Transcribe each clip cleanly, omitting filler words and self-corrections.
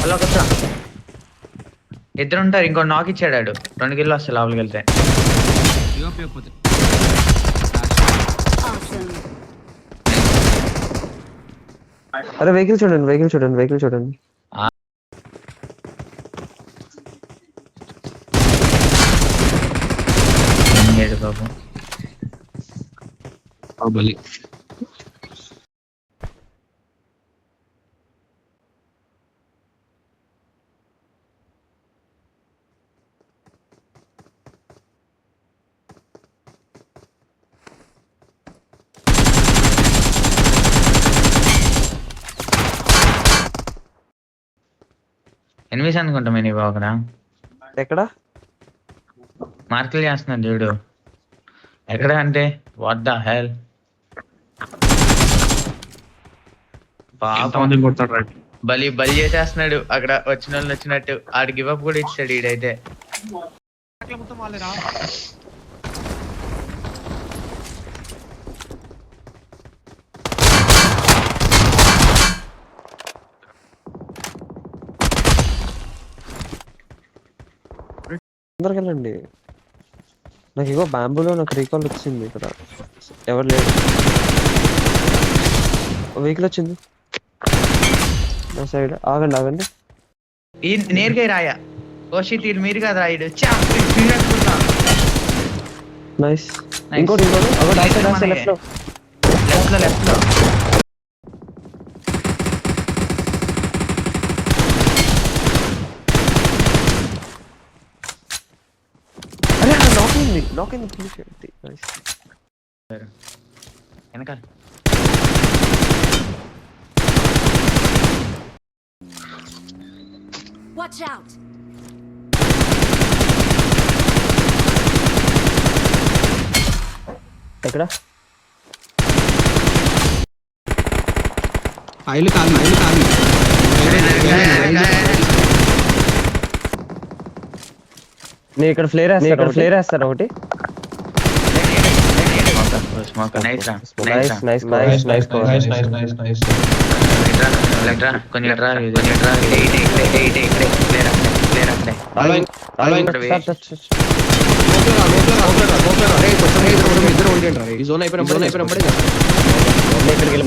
అలా కొత్త ఇద్దరు ఉంటారు. ఇంకో నాక్ ఇచ్చాడు. 2 కిలో వస్తాయి లోపలికి వెళ్తే. అరే వెహికల్ చూడండి. బాబు బలి ఎనిమిస్ అనుకుంటా మినీ బాగురా. ఎక్కడ మార్కులు చేస్తున్నాడు చూడు. ఎక్కడ అంటే వాట్ ద హెల్. ఎంతమంది కొడతాడు రైట్. బలి చేసేస్తున్నాడు అక్కడ వచ్చిన వాళ్ళు వచ్చినట్టు. ఆడు గివ్ అప్ కూడా ఇచ్చాడు ఈడైతే. తొందరగా వెళ్ళండి. నాకు ఇగో బ్యాంబూలో నాకు రీకాల్ వచ్చింది. ఇక్కడ ఎవరు లేరు. వెహికల్ వచ్చింది నా సైడ్. ఆగండి ఈ నేరుగా రాయా కోషి తీరు మీరు కదా రాయుడు. నైస్. ఇంకోటి లెఫ్ట్ లో లెఫ్ట్ లో అరే నాక్ అయింది. నైస్. వెనకాల Watch out! ఎక్కడ ఆయిల్ కాదు నేను ఇక్కడ ఫ్లేర్ వేస్తాను ఒకటి.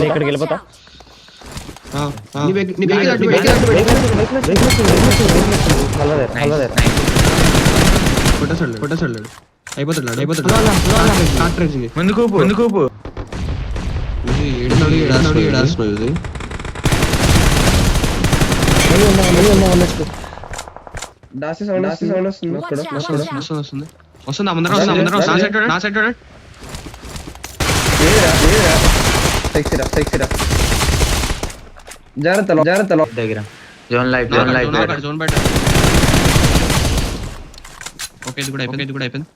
ఇక్కడికి వెళ్ళిపోతా. ముందు కూపు వస్తుంది. అందరం నా సైడ్ జాగ్రత్త దగ్గర జోన్ లైఫ్ జోన్ బయట. ఓకే ఇది కూడా అయిపోయింది.